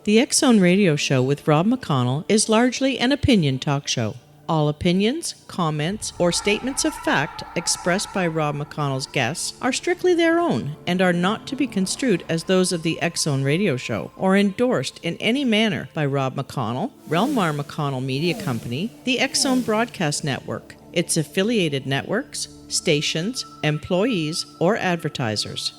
The X-Zone Radio Show with Rob McConnell is largely an opinion talk show. All opinions, comments, or statements of fact expressed by Rob McConnell's guests are strictly their own and are not to be construed as those of the X-Zone Radio Show or endorsed in any manner by Rob McConnell, REL-MAR McConnell Media Company, the X-Zone Broadcast Network, its affiliated networks, stations, employees, or advertisers.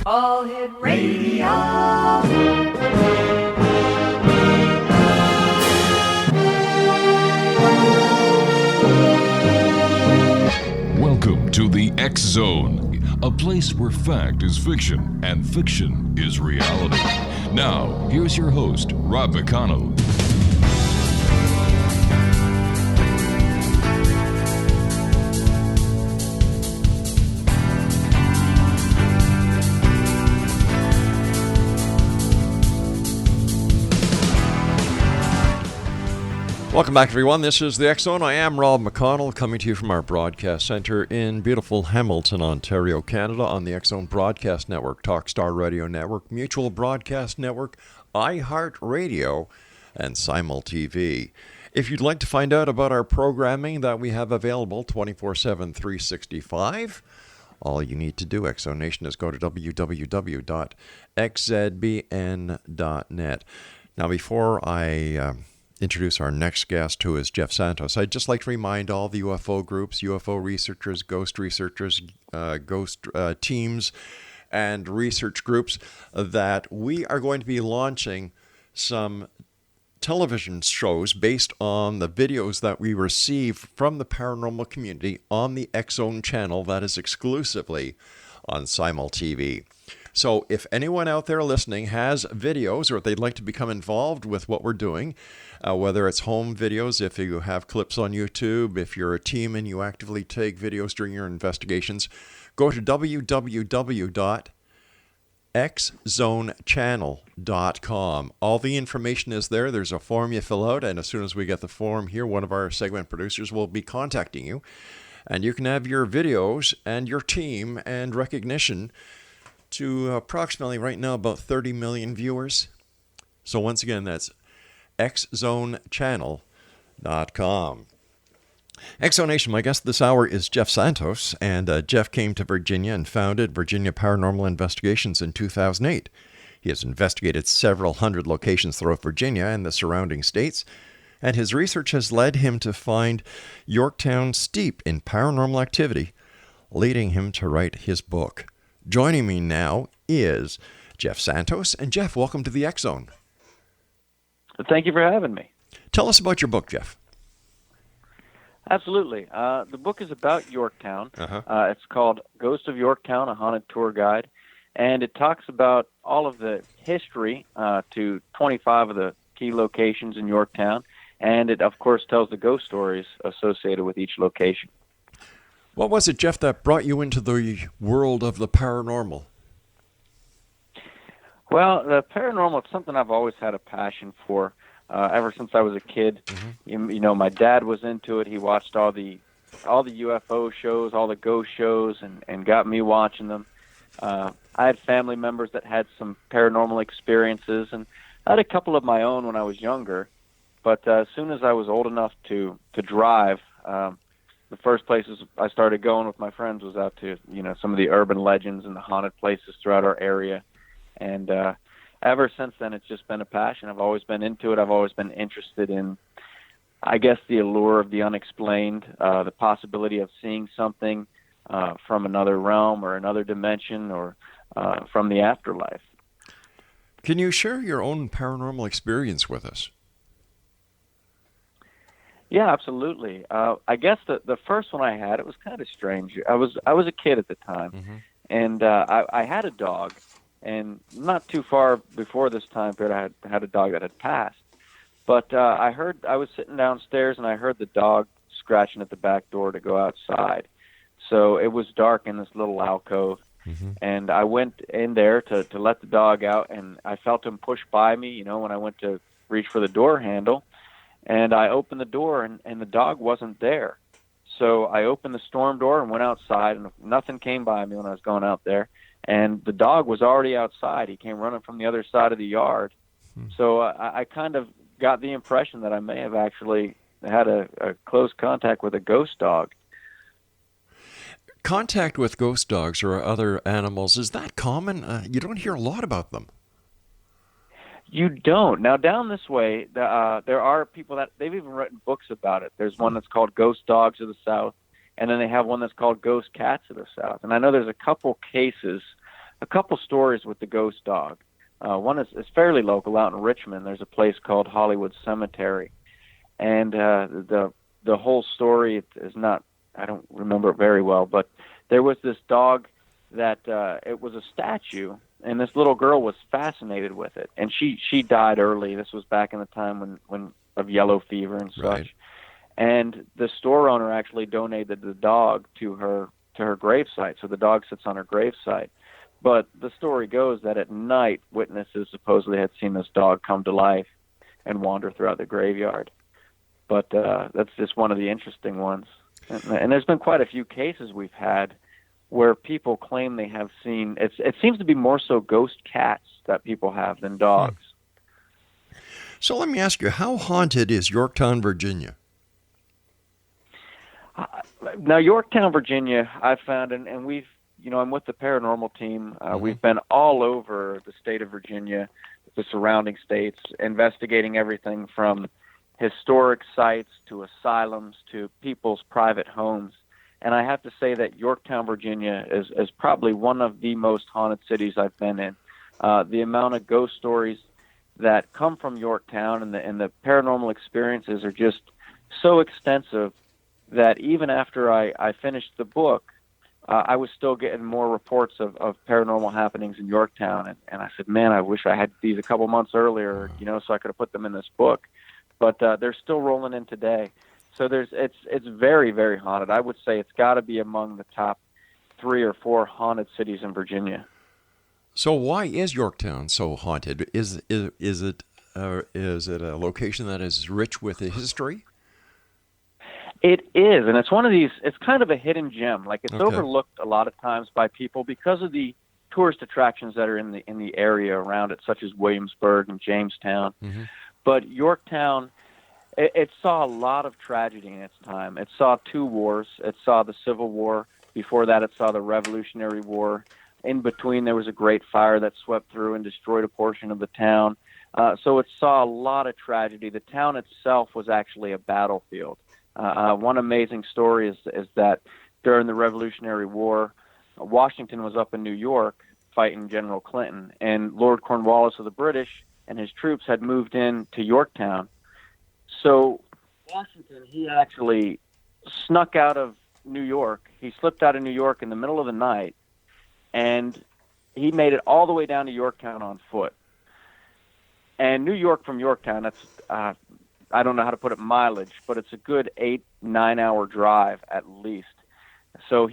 All Hit Radio. Welcome to the X Zone, a place where fact is fiction and fiction is reality. Now, here's your host, Rob McConnell. Welcome back, everyone. This is the X Zone. I am Rob McConnell, coming to you from our broadcast center in beautiful Hamilton, Ontario, Canada, on the X Zone Broadcast Network, Talkstar Radio Network, Mutual Broadcast Network, iHeartRadio, and Simul TV. If you'd like to find out about our programming that we have available 24/7, 365, all you need to do, X Zone Nation, is go to www.xzbn.net. Now, before I introduce our next guest, who is Jeff Santos, I'd just like to remind all the UFO groups, UFO researchers, ghost teams, and research groups that we are going to be launching some television shows based on the videos that we receive from the paranormal community on the X-Zone channel that is exclusively on Simul TV. So if anyone out there listening has videos, or if they'd like to become involved with what we're doing, whether it's home videos, if you have clips on YouTube, if you're a team and you actively take videos during your investigations, go to www.xzonechannel.com. All the information is there. There's a form you fill out, and as soon as we get the form here, one of our segment producers will be contacting you, and you can have your videos and your team and recognition to approximately right now about 30 million viewers. So once again, that's xzonechannel.com. X-Zone Nation, my guest this hour is Jeff Santos, and Jeff came to Virginia and founded Virginia Paranormal Investigations in 2008. He has investigated several hundred locations throughout Virginia and the surrounding states, and his research has led him to find Yorktown steep in paranormal activity, leading him to write his book. Joining me now is Jeff Santos. And Jeff, welcome to the X-Zone. Thank you for having me. Tell us about your book, Jeff. Absolutely. The book is about Yorktown. It's called Ghost of Yorktown, a Haunted Tour Guide. And it talks about all of the history to 25 of the key locations in Yorktown. And it, of course, tells the ghost stories associated with each location. What was it, Jeff, that brought you into the world of the paranormal? Well, the paranormal is something I've always had a passion for ever since I was a kid. Mm-hmm. You know, my dad was into it. He watched all the UFO shows, all the ghost shows, and got me watching them. I had family members that had some paranormal experiences, and I had a couple of my own when I was younger. But as soon as I was old enough to drive, the first places I started going with my friends was out to, some of the urban legends and the haunted places throughout our area. And ever since then, it's just been a passion. I've always been into it. I've always been interested in, I guess, the allure of the unexplained, the possibility of seeing something from another realm or another dimension or from the afterlife. Can you share your own paranormal experience with us? Yeah, absolutely. I guess the first one I had, it was kind of strange. I was a kid at the time, mm-hmm. and I had a dog, and not too far before this time period, I had a dog that had passed. But I was sitting downstairs, and I heard the dog scratching at the back door to go outside. So it was dark in this little alcove, mm-hmm. and I went in there to let the dog out, and I felt him push by me, when I went to reach for the door handle. And I opened the door, and the dog wasn't there. So I opened the storm door and went outside, and nothing came by me when I was going out there. And the dog was already outside. He came running from the other side of the yard. So I kind of got the impression that I may have actually had a close contact with a ghost dog. Contact with ghost dogs or other animals, is that common? You don't hear a lot about them. You don't. Now, down this way, there are people that they've even written books about it. There's one that's called Ghost Dogs of the South, and then they have one that's called Ghost Cats of the South. And I know there's a couple cases, a couple stories with the ghost dog. One is fairly local out in Richmond. There's a place called Hollywood Cemetery. And the whole story is not, I don't remember it very well, but there was this dog that it was a statue, and this little girl was fascinated with it. And she died early. This was back in the time when of yellow fever and such. Right. And the store owner actually donated the dog to her gravesite, so the dog sits on her gravesite. But the story goes that at night, witnesses supposedly had seen this dog come to life and wander throughout the graveyard. But that's just one of the interesting ones. And there's been quite a few cases we've had where people claim they have seen, it seems to be more so ghost cats that people have than dogs. So let me ask you, how haunted is Yorktown, Virginia? Now, Yorktown, Virginia, I found, and we've, I'm with the paranormal team. We've been all over the state of Virginia, the surrounding states, investigating everything from historic sites to asylums to people's private homes. And I have to say that Yorktown, Virginia is probably one of the most haunted cities I've been in. The amount of ghost stories that come from Yorktown and the paranormal experiences are just so extensive that even after I finished the book, I was still getting more reports of paranormal happenings in Yorktown. And I said, man, I wish I had these a couple months earlier, so I could have put them in this book. But they're still rolling in today. So it's very, very haunted. I would say it's got to be among the top 3 or 4 haunted cities in Virginia. So why is Yorktown so haunted? Is it a location that is rich with a history? It is, and it's one of these. It's kind of a hidden gem. Like it's Okay. overlooked a lot of times by people because of the tourist attractions that are in the area around it, such as Williamsburg and Jamestown. Mm-hmm. But Yorktown, it saw a lot of tragedy in its time. It saw 2 wars. It saw the Civil War. Before that, it saw the Revolutionary War. In between, there was a great fire that swept through and destroyed a portion of the town. So it saw a lot of tragedy. The town itself was actually a battlefield. One amazing story is that during the Revolutionary War, Washington was up in New York fighting General Clinton, and Lord Cornwallis of the British and his troops had moved in to Yorktown. So Washington, he actually snuck out of New York. He slipped out of New York in the middle of the night, and he made it all the way down to Yorktown on foot. And New York from Yorktown, that's, I don't know how to put it mileage, but it's a good 8-9 hour drive at least. So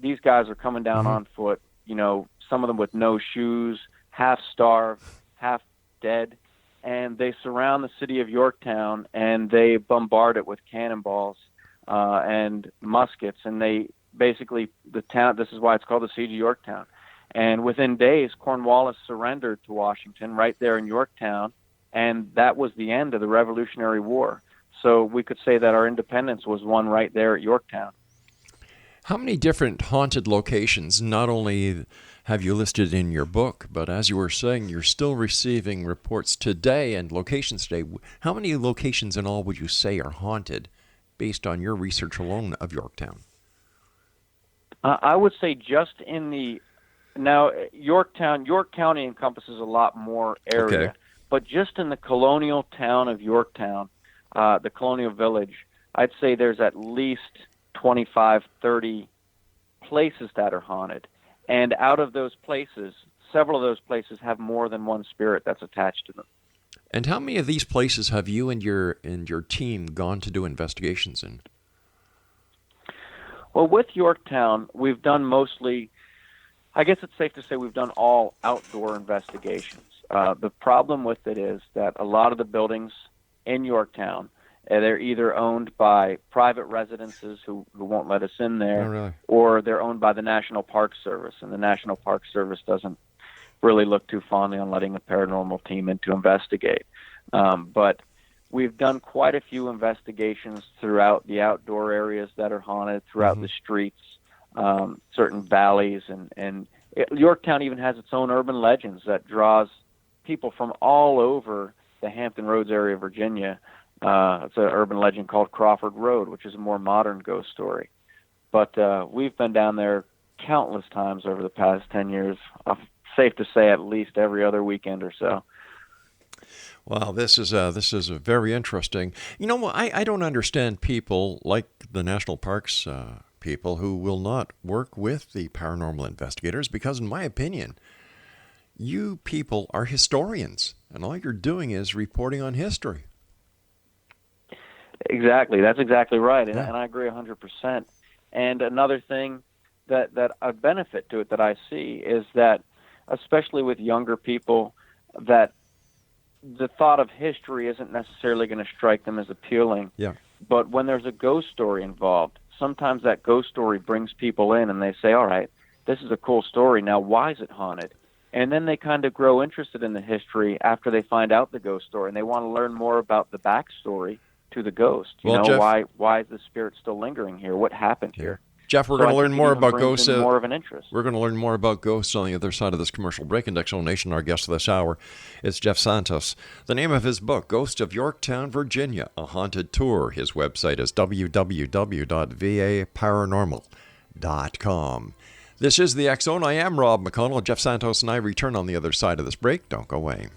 these guys are coming down on foot, some of them with no shoes, half starved, half dead, and they surround the city of Yorktown and they bombard it with cannonballs and muskets, and they basically, the town, this is why it's called the Siege of Yorktown. And within days, Cornwallis surrendered to Washington right there in Yorktown, and that was the end of the Revolutionary War. So we could say that our independence was won right there at Yorktown. How many different haunted locations not only have you listed in your book, but as you were saying, you're still receiving reports today and locations today. How many locations in all would you say are haunted based on your research alone of Yorktown? I would say just now York County encompasses a lot more area, Okay. but just in the colonial town of Yorktown, the colonial village, I'd say there's at least 25, 30 places that are haunted. And out of those places, several of those places have more than one spirit that's attached to them. And how many of these places have you and your team gone to do investigations in? Well, with Yorktown, we've done mostly, I guess it's safe to say we've done all outdoor investigations. The problem with it is that a lot of the buildings in Yorktown, They're either owned by private residences who won't let us in there, Oh, really? or they're owned by the National Park Service, and the National Park Service doesn't really look too fondly on letting a paranormal team in to investigate. But we've done quite a few investigations throughout the outdoor areas that are haunted, throughout the streets, certain valleys, and Yorktown even has its own urban legends that draws people from all over the Hampton Roads area of Virginia. It's an urban legend called Crawford Road, which is a more modern ghost story. But we've been down there countless times over the past 10 years. Safe to say at least every other weekend or so. Wow, this is a very interesting. You know, I don't understand people like the national parks people who will not work with the paranormal investigators, because in my opinion, you people are historians, and all you're doing is reporting on history. Exactly. That's exactly right. And I agree 100%. And another thing that a benefit to it that I see is that, especially with younger people, that the thought of history isn't necessarily going to strike them as appealing. Yeah. But when there's a ghost story involved, sometimes that ghost story brings people in and they say, all right, this is a cool story. Now, why is it haunted? And then they kind of grow interested in the history after they find out the ghost story, and they want to learn more about the backstory to the ghost. Jeff, why is the spirit still lingering here? What happened here? Jeff, we're going to learn more about ghosts. More of an interest. We're going to learn more about ghosts on the other side of this commercial break. And X Zone Nation, our guest this hour, is Jeff Santos. The name of his book, Ghost of Yorktown, Virginia, A Haunted Tour. His website is www.vaparanormal.com. This is the X Zone. I am Rob McConnell. Jeff Santos and I return on the other side of this break. Don't go away.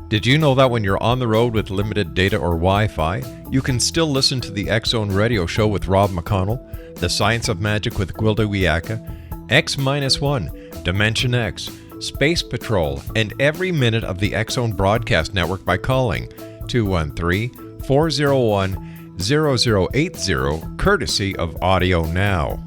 Did you know that when you're on the road with limited data or Wi-Fi, you can still listen to the X Zone Radio Show with Rob McConnell, The Science of Magic with Gwilda Wiyaka, X-1, Dimension X, Space Patrol, and every minute of the X Zone Broadcast Network by calling 213-401-0080, courtesy of Audio Now.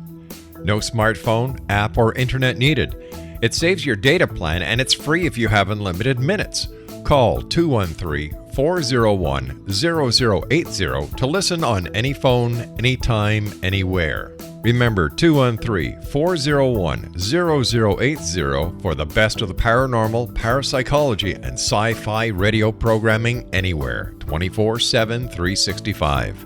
No smartphone, app, or internet needed. It saves your data plan, and it's free if you have unlimited minutes. Call 213-401-0080 to listen on any phone, anytime, anywhere. Remember, 213-401-0080 for the best of the paranormal, parapsychology, and sci-fi radio programming anywhere, 24/7, 365.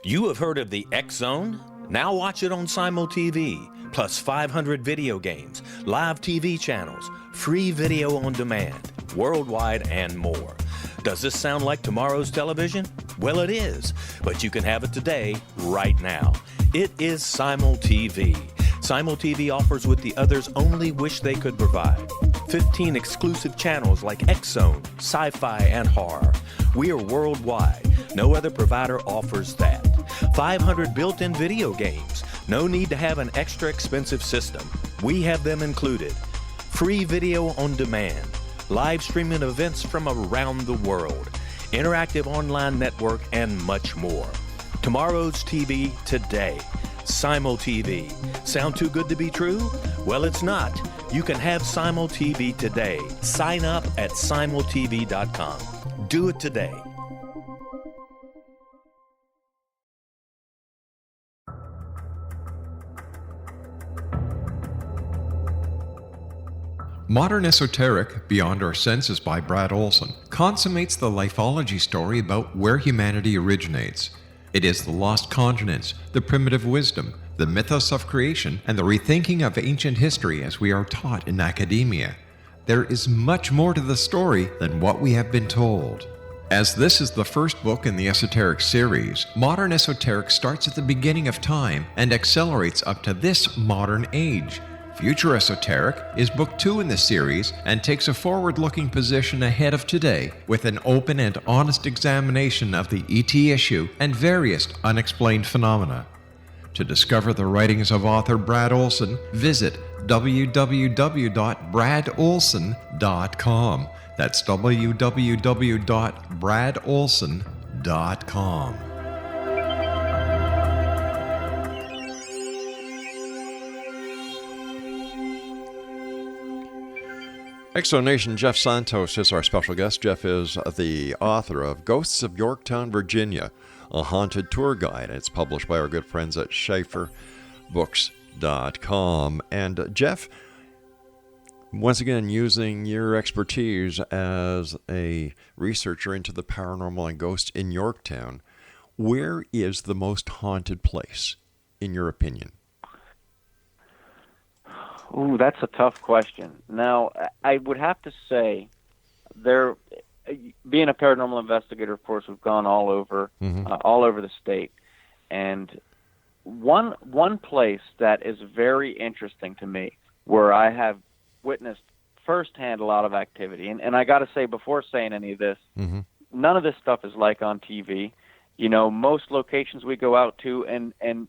You have heard of the X Zone? Now watch it on Simul TV. Plus 500 video games, live TV channels, free video on demand, worldwide, and more. Does this sound like tomorrow's television? Well, it is, but you can have it today, right now. It is Simul TV. Simul TV offers what the others only wish they could provide. 15 exclusive channels like X Zone, sci-fi, and horror. We are worldwide. No other provider offers that. 500 built-in video games. No need to have an extra expensive system. We have them included. Free video on demand. Live streaming events from around the world. Interactive online network, and much more. Tomorrow's TV today. Simul TV. Sound too good to be true? Well, it's not. You can have Simul TV today. Sign up at simultv.com. Do it today. Modern Esoteric, Beyond Our Senses by Brad Olson, consummates the lifeology story about where humanity originates. It is the lost continents, the primitive wisdom, the mythos of creation, and the rethinking of ancient history as we are taught in academia. There is much more to the story than what we have been told. As this is the first book in the Esoteric series, Modern Esoteric starts at the beginning of time and accelerates up to this modern age. Future Esoteric is book 2 in the series and takes a forward-looking position ahead of today with an open and honest examination of the ET issue and various unexplained phenomena. To discover the writings of author Brad Olson, visit www.bradolson.com. That's www.bradolson.com. Exonation Jeff Santos is our special guest. Jeff is the author of Ghosts of Yorktown, Virginia, a haunted tour guide. It's published by our good friends at SchaeferBooks.com. And Jeff, once again, using your expertise as a researcher into the paranormal and ghosts in Yorktown, where is the most haunted place, in your opinion? Ooh, that's a tough question. Now, I would have to say, being a paranormal investigator, of course, we've gone all over the state, and one place that is very interesting to me, where I have witnessed firsthand a lot of activity, and I got to say, before saying any of this, none of this stuff is like on TV. You know, most locations we go out to, and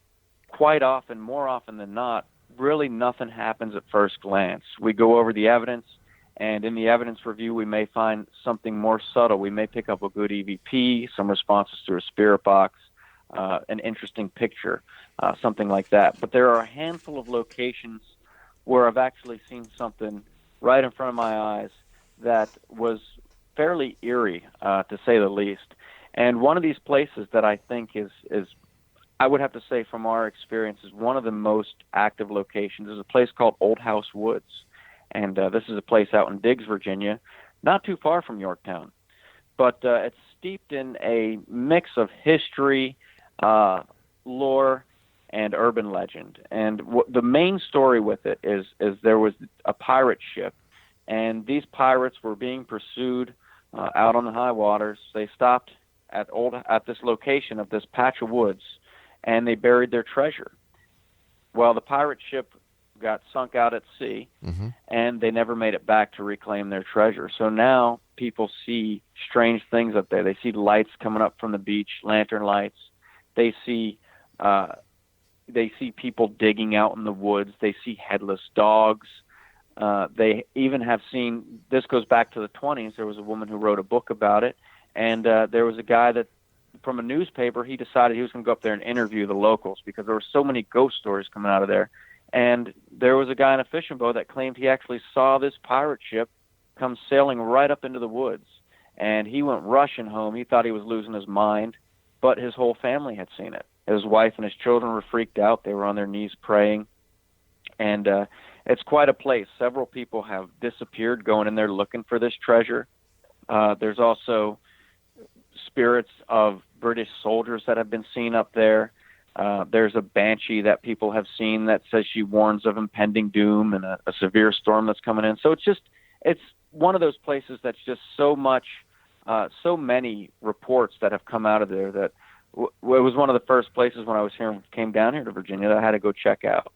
quite often, more often than not, really nothing happens at first glance. We go over the evidence, and in the evidence review, we may find something more subtle. We may pick up a good EVP, some responses through a spirit box, an interesting picture, something like that. But there are a handful of locations where I've actually seen something right in front of my eyes that was fairly eerie, to say the least. And one of these places that I think is I would have to say, from our experience, is one of the most active locations. There's a place called Old House Woods, and this is a place out in Diggs, Virginia, not too far from Yorktown. But it's steeped in a mix of history, lore, and urban legend. And the main story with it is there was a pirate ship, and these pirates were being pursued out on the high waters. They stopped at this location of this patch of woods, and they buried their treasure. Well, the pirate ship got sunk out at sea, and they never made it back to reclaim their treasure. So now people see strange things up there. They see lights coming up from the beach, lantern lights. They see people digging out in the woods. They see headless dogs. They even have seen, this goes back to the 1920s, there was a woman who wrote a book about it, and there was a guy that, from a newspaper, he decided he was going to go up there and interview the locals because there were so many ghost stories coming out of there. And there was a guy in a fishing boat that claimed he actually saw this pirate ship come sailing right up into the woods. And he went rushing home. He thought he was losing his mind, but his whole family had seen it. His wife and his children were freaked out. They were on their knees praying. And it's quite a place. Several people have disappeared going in there looking for this treasure. There's also spirits of British soldiers that have been seen up there. There's a banshee that people have seen that says she warns of impending doom and a severe storm that's coming in. So it's one of those places that's just so many reports that have come out of there that it was one of the first places when I came down here to Virginia that I had to go check out.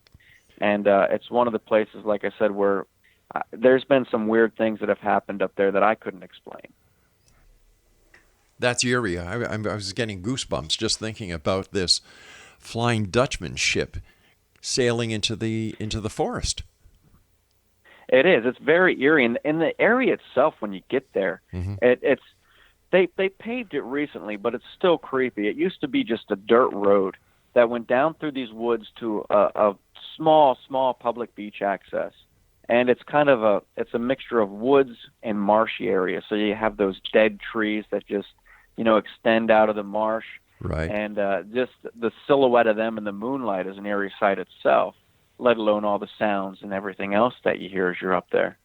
And it's one of the places, like I said, where there's been some weird things that have happened up there that I couldn't explain. That's eerie. I was getting goosebumps just thinking about this Flying Dutchman ship sailing into the forest. It is. It's very eerie. And in the area itself, when you get there, they paved it recently, but it's still creepy. It used to be just a dirt road that went down through these woods to a small public beach access. And it's kind of it's a mixture of woods and marshy areas. So you have those dead trees that just extend out of the marsh. Right. And just the silhouette of them in the moonlight is an eerie sight itself, let alone all the sounds and everything else that you hear as you're up there.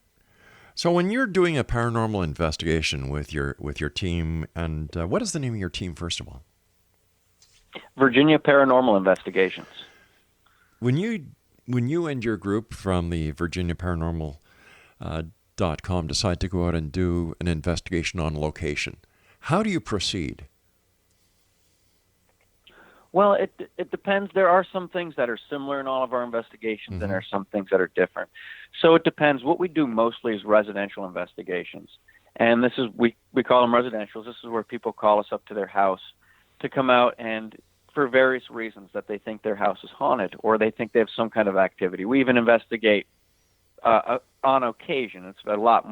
So when you're doing a paranormal investigation with your team, and what is the name of your team, first of all? Virginia Paranormal Investigations. When you and your group from the Virginia Paranormal .com decide to go out and do an investigation on location, how do you proceed? Well, it depends. There are some things that are similar in all of our investigations, and there are some things that are different. So it depends. What we do mostly is residential investigations. And this is, we call them residentials. This is where people call us up to their house to come out and, for various reasons, that they think their house is haunted or they think they have some kind of activity. We even investigate on occasion. It's a lot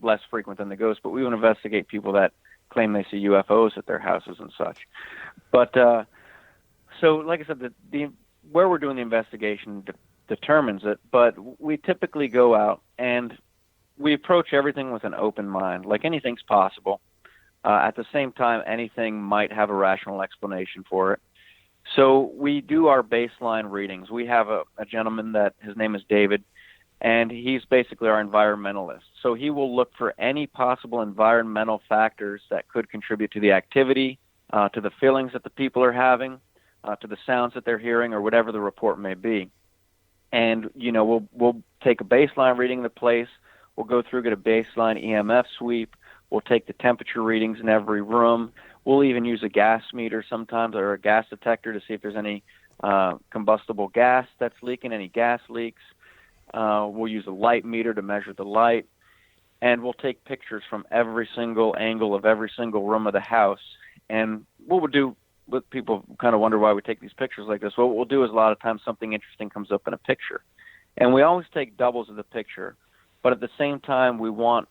less frequent than the ghosts, but we would investigate people that claim they see UFOs at their houses and such. But so, like I said, the where we're doing the investigation determines it. But we typically go out and we approach everything with an open mind, like anything's possible. At the same time, anything might have a rational explanation for it. So we do our baseline readings. We have a gentleman that his name is David, and he's basically our environmentalist. So he will look for any possible environmental factors that could contribute to the activity, to the feelings that the people are having, to the sounds that they're hearing, or whatever the report may be. And, we'll take a baseline reading of the place. We'll go through, get a baseline EMF sweep. We'll take the temperature readings in every room. We'll even use a gas meter sometimes, or a gas detector, to see if there's any combustible gas that's leaking, any gas leaks. We'll use a light meter to measure the light. And we'll take pictures from every single angle of every single room of the house. And what we'll do, what people kind of wonder why we take these pictures like this, what we'll do is a lot of times something interesting comes up in a picture. And we always take doubles of the picture. But at the same time, we want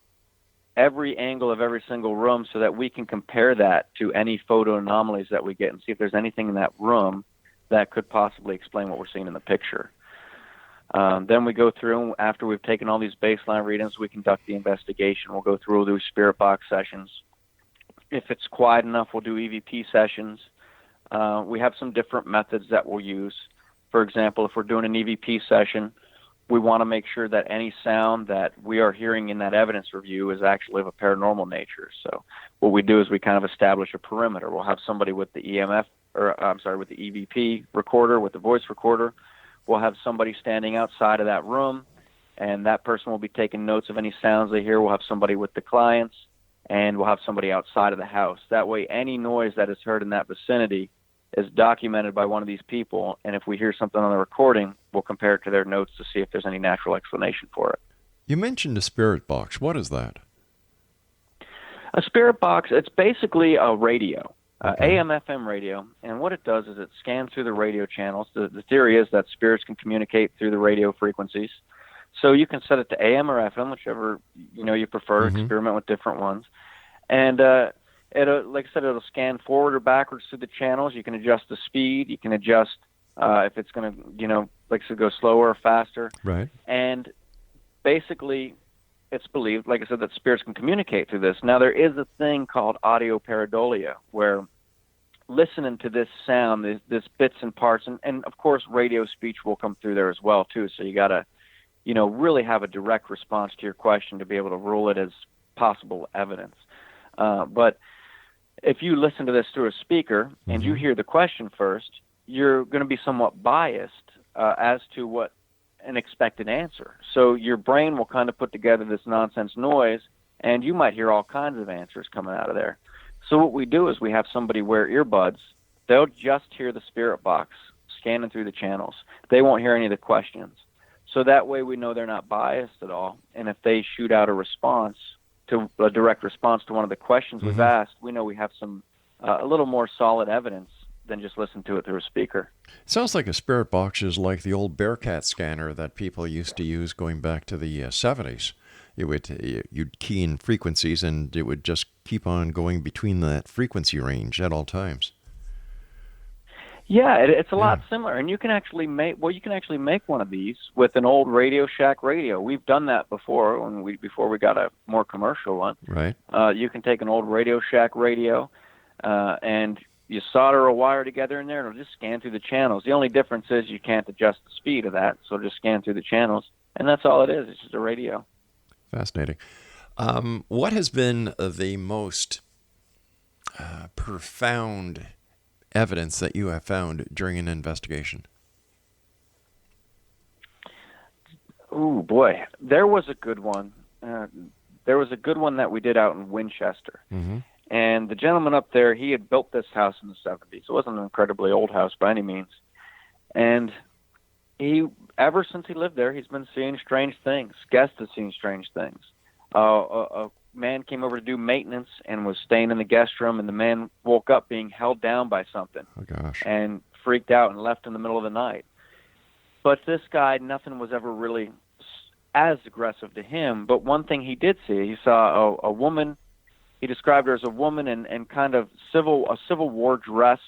every angle of every single room so that we can compare that to any photo anomalies that we get and see if there's anything in that room that could possibly explain what we're seeing in the picture. Then we go through, after we've taken all these baseline readings, we conduct the investigation. We'll go through, we'll do spirit box sessions. If it's quiet enough, we'll do EVP sessions. We have some different methods that we'll use. For example, if we're doing an EVP session, we want to make sure that any sound that we are hearing in that evidence review is actually of a paranormal nature. So what we do is we kind of establish a perimeter. We'll have somebody with the with the EVP recorder, with the voice recorder. We'll have somebody standing outside of that room, and that person will be taking notes of any sounds they hear. We'll have somebody with the clients, and we'll have somebody outside of the house. That way, any noise that is heard in that vicinity is documented by one of these people, and if we hear something on the recording, we'll compare it to their notes to see if there's any natural explanation for it. You mentioned a spirit box. What is that? A spirit box, it's basically a radio, Okay. AM/FM radio, and what it does is it scans through the radio channels. The theory is that spirits can communicate through the radio frequencies. So you can set it to AM or FM, whichever you prefer. Experiment with different ones, and like I said, it'll scan forward or backwards through the channels. You can adjust the speed. You can adjust if it's going to, like I said, go slower or faster. Right. And basically, it's believed, like I said, that spirits can communicate through this. Now, there is a thing called audio pareidolia, where listening to this sound, this bits and parts, and of course, radio speech will come through there as well, too. So you got to, really have a direct response to your question to be able to rule it as possible evidence. But if you listen to this through a speaker and you hear the question first, you're going to be somewhat biased as to what an expected answer. So your brain will kind of put together this nonsense noise, and you might hear all kinds of answers coming out of there. So what we do is we have somebody wear earbuds. They'll just hear the spirit box scanning through the channels. They won't hear any of the questions. So that way we know they're not biased at all. And if they shoot out a direct response to one of the questions we've asked, we know we have some a little more solid evidence than just listen to it through a speaker. Sounds like a spirit box is like the old Bearcat scanner that people used to use going back to the 70s. You'd key in frequencies, and it would just keep on going between that frequency range at all times. Yeah, it's a lot similar, and you can actually make one of these with an old Radio Shack radio. We've done that before before we got a more commercial one. Right. You can take an old Radio Shack radio, and you solder a wire together in there, and it'll just scan through the channels. The only difference is you can't adjust the speed of that, so it'll just scan through the channels, and that's all it is. It's just a radio. Fascinating. What has been the most profound evidence that you have found during an investigation? Oh boy, there was a good one. There was a good one that we did out in Winchester. And the gentleman up there, he had built this house in the 70s. It wasn't an incredibly old house by any means. And ever since he lived there, he's been seeing strange things. Guests have seen strange things. A man came over to do maintenance and was staying in the guest room, and the man woke up being held down by something. Oh, gosh. And freaked out and left in the middle of the night. But this guy, nothing was ever really as aggressive to him. But one thing he did see, he saw a woman. He described her as a woman in kind of a Civil War dress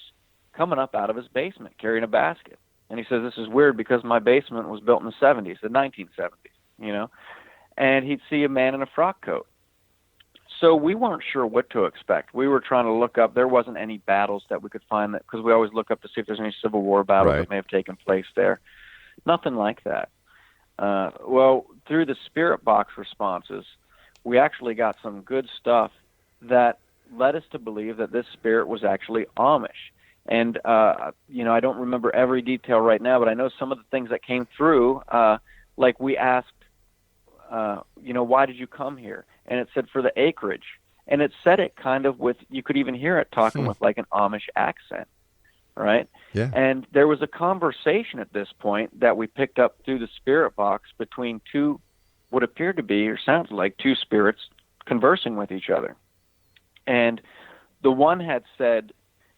coming up out of his basement carrying a basket. And he says, this is weird because my basement was built in the 70s, the 1970s, you know. And he'd see a man in a frock coat. So we weren't sure what to expect. We were trying to look up. There wasn't any battles that we could find, that because we always look up to see if there's any Civil War battles that may have taken place there. Nothing like that. Well, through the spirit box responses, we actually got some good stuff that led us to believe that this spirit was actually Amish. And, you know, I don't remember every detail right now, but I know some of the things that came through, like we asked, you know, why did you come here? And it said for the acreage. And it said it kind of with, you could even hear it talking with like an Amish accent, right? Yeah. And there was a conversation at this point that we picked up through the spirit box between two, what appeared to be, or sounded like, two spirits conversing with each other. And the one had said,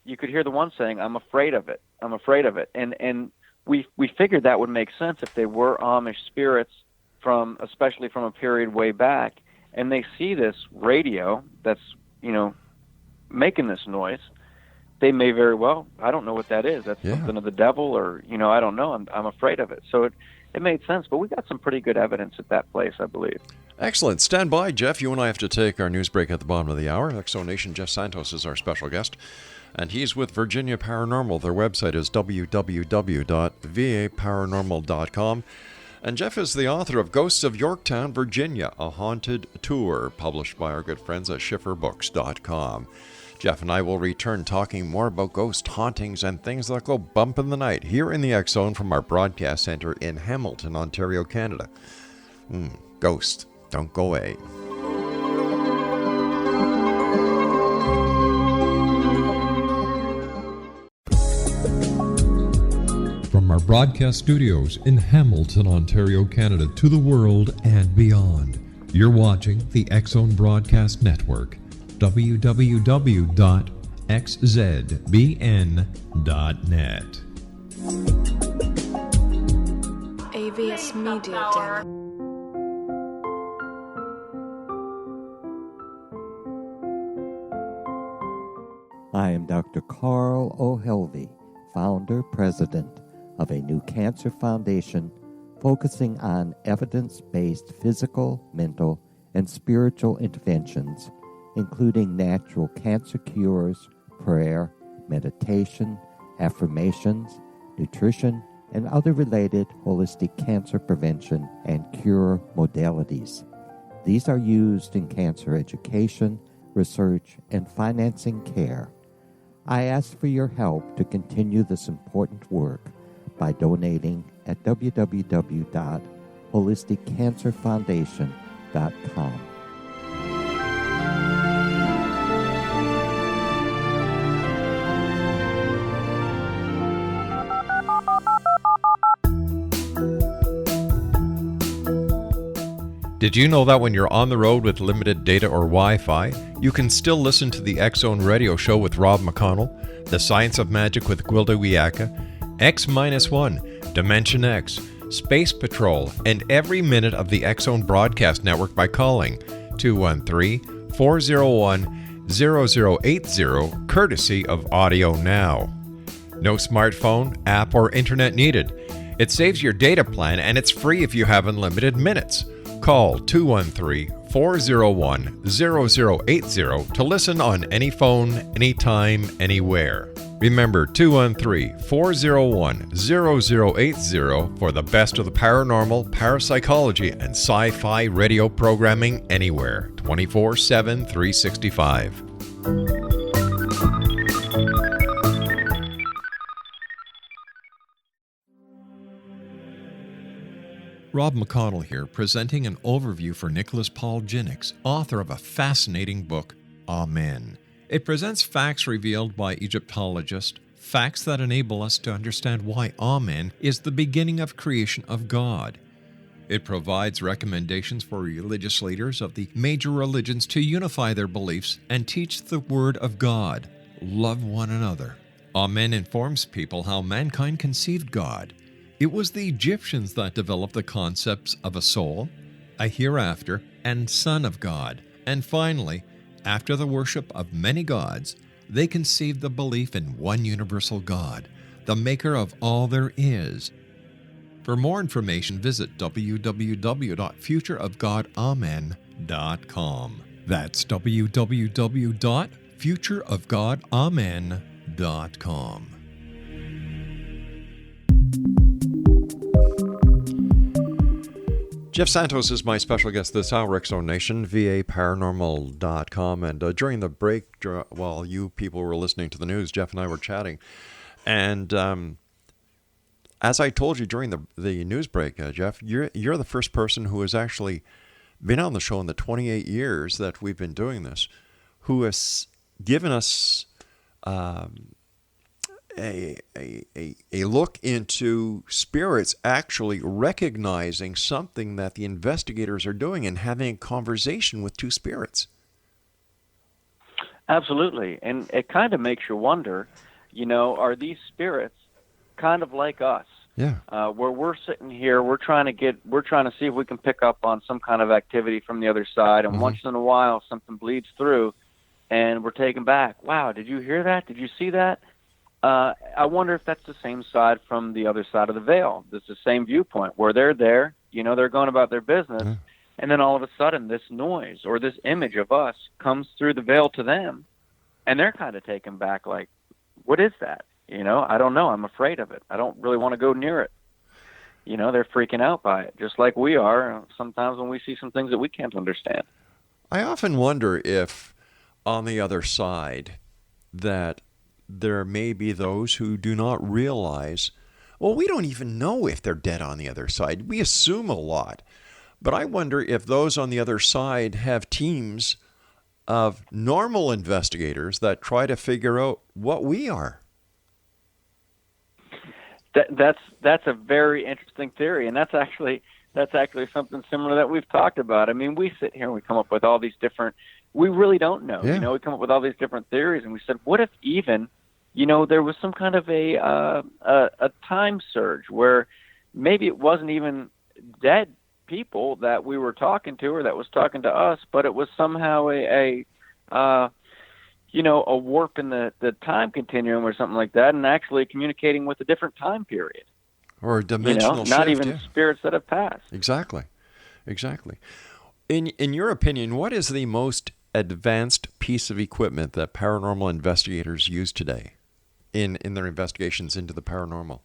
you could hear the one saying, I'm afraid of it. I'm afraid of it. And we figured that would make sense if they were Amish spirits especially from a period way back, and they see this radio that's, you know, making this noise. They may very well, I don't know what that is. That's something of the devil, or, you know, I don't know. I'm afraid of it. So it made sense, but we got some pretty good evidence at that place, I believe. Excellent. Stand by, Jeff. You and I have to take our news break at the bottom of the hour. Exonation, Jeff Santos is our special guest, and he's with Virginia Paranormal. Their website is www.vaparanormal.com. And Jeff is the author of Ghosts of Yorktown, Virginia, a haunted tour, published by our good friends at schifferbooks.com. Jeff and I will return talking more about ghost hauntings and things that go bump in the night here in the X Zone from our broadcast center in Hamilton, Ontario, Canada. Ghost, don't go away. From our broadcast studios in Hamilton, Ontario, Canada, to the world and beyond, you're watching the X Zone Broadcast Network. www.xzbn.net. AVS Media Den. I am Dr. Carl O'Helvey, founder, president of a new cancer foundation focusing on evidence-based physical, mental, and spiritual interventions, including natural cancer cures, prayer, meditation, affirmations, nutrition, and other related holistic cancer prevention and cure modalities. These are used in cancer education, research, and financing care. I ask for your help to continue this important work by donating at www.holisticcancerfoundation.com. Did you know that when you're on the road with limited data or Wi-Fi, you can still listen to the X Zone radio show with Rob McConnell, The Science of Magic with Gwilda Wiyaka, X-1, Dimension X, Space Patrol, and every minute of the X Zone broadcast network by calling 213-401-0080, courtesy of Audio Now. No smartphone, app, or internet needed. It saves your data plan, and it's free if you have unlimited minutes. Call 213-401-0080 to listen on any phone, anytime, anywhere. Remember 213-401-0080 for the best of the paranormal, parapsychology, and sci-fi radio programming anywhere, 24/7, 365. Rob McConnell here, presenting an overview for Nicholas Paul Jennings, author of a fascinating book, Amen. It presents facts revealed by Egyptologists, facts that enable us to understand why Amen is the beginning of creation of God. It provides recommendations for religious leaders of the major religions to unify their beliefs and teach the Word of God. Love one another. Amen informs people how mankind conceived God, It was the Egyptians that developed the concepts of a soul, a hereafter, and Son of God. And finally, after the worship of many gods, they conceived the belief in one universal God, the maker of all there is. For more information, visit www.futureofgodamen.com. That's www.futureofgodamen.com. Jeff Santos is my special guest this hour, X-Zone Nation, VAParanormal.com. And during the break, while you people were listening to the news, Jeff and I were chatting. And as I told you during the news break, Jeff, you're the first person who has actually been on the show in the 28 years that we've been doing this, who has given us a look into spirits actually recognizing something that the investigators are doing and having a conversation with two spirits. Absolutely. And it kind of makes you wonder, are these spirits kind of like us? Yeah. Where we're sitting here, we're trying to see if we can pick up on some kind of activity from the other side, and once in a while something bleeds through and we're taken back. Wow, did you hear that? Did you see that? I wonder if that's the same side from the other side of the veil. It's the same viewpoint where they're there, they're going about their business, and then all of a sudden this noise or this image of us comes through the veil to them, and they're kind of taken back like, what is that? I don't know. I'm afraid of it. I don't really want to go near it. They're freaking out by it, just like we are sometimes when we see some things that we can't understand. I often wonder if on the other side that there may be those who do not realize, well, we don't even know if they're dead on the other side. We assume a lot. But I wonder if those on the other side have teams of normal investigators that try to figure out what we are. That's a very interesting theory, and that's actually something similar that we've talked about. I mean, we sit here and we come up with all these different. We really don't know. Yeah. We come up with all these different theories, and we said, what if even, there was some kind of a time surge where maybe it wasn't even dead people that we were talking to or that was talking to us, but it was somehow a warp in the time continuum or something like that, and actually communicating with a different time period. Or a dimensional shift. Not even spirits that have passed. Exactly. In your opinion, what is the most advanced piece of equipment that paranormal investigators use today in their investigations into the paranormal?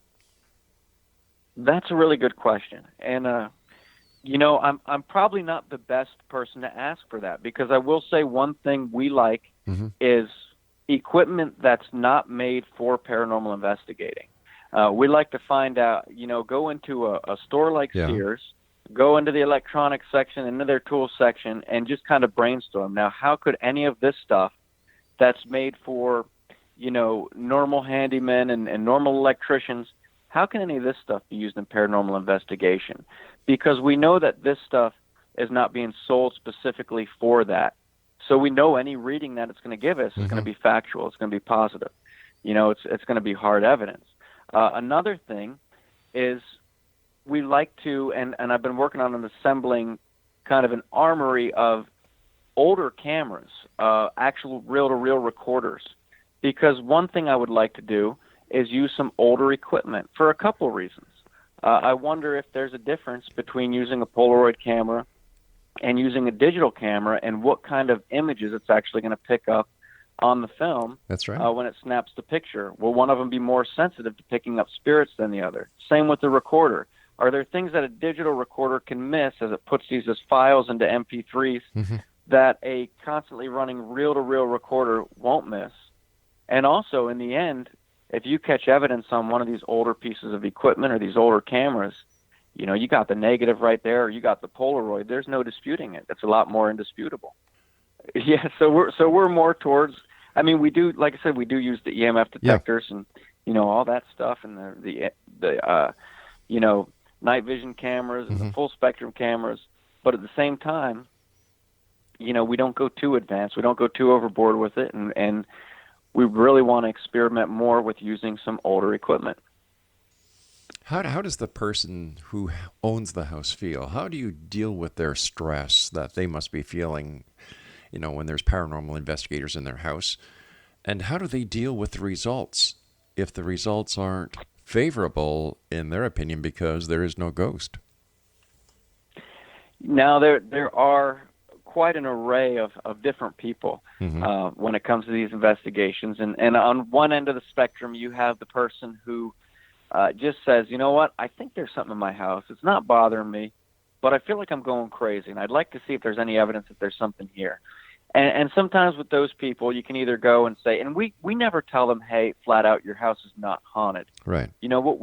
That's a really good question. And, I'm probably not the best person to ask for that, because I will say one thing we like is equipment that's not made for paranormal investigating. We like to find out, go into a store like Sears, go into the electronics section, into their tools section, and just kind of brainstorm. Now, how could any of this stuff that's made for, normal handymen and normal electricians, how can any of this stuff be used in paranormal investigation? Because we know that this stuff is not being sold specifically for that. So we know any reading that it's going to give us is going to be factual. It's going to be positive. It's going to be hard evidence. Another thing is we like to, and I've been working on assembling kind of an armory of older cameras, actual reel-to-reel recorders, because one thing I would like to do is use some older equipment for a couple of reasons. I wonder if there's a difference between using a Polaroid camera and using a digital camera and what kind of images it's actually going to pick up on the film. That's right. When it snaps the picture. Will one of them be more sensitive to picking up spirits than the other? Same with the recorder. Are there things that a digital recorder can miss as it puts these as files into MP3s that a constantly running reel-to-reel recorder won't miss? And also, in the end, if you catch evidence on one of these older pieces of equipment or these older cameras, you got the negative right there, or you got the Polaroid. There's no disputing it. It's a lot more indisputable. Yeah, so we're more towards. I mean, we do, like I said, we do use the EMF detectors and all that stuff, and the night vision cameras and the full spectrum cameras. But at the same time, we don't go too advanced. We don't go too overboard with it, and we really want to experiment more with using some older equipment. How does the person who owns the house feel? How do you deal with their stress that they must be feeling, when there's paranormal investigators in their house? And how do they deal with the results if the results aren't favorable in their opinion because there is no ghost? Now, there are quite an array of different people when it comes to these investigations. And on one end of the spectrum, you have the person who just says, you know what, I think there's something in my house. It's not bothering me, but I feel like I'm going crazy, and I'd like to see if there's any evidence that there's something here. And sometimes with those people, you can either go and say, and we never tell them, hey, flat out, your house is not haunted. Right. What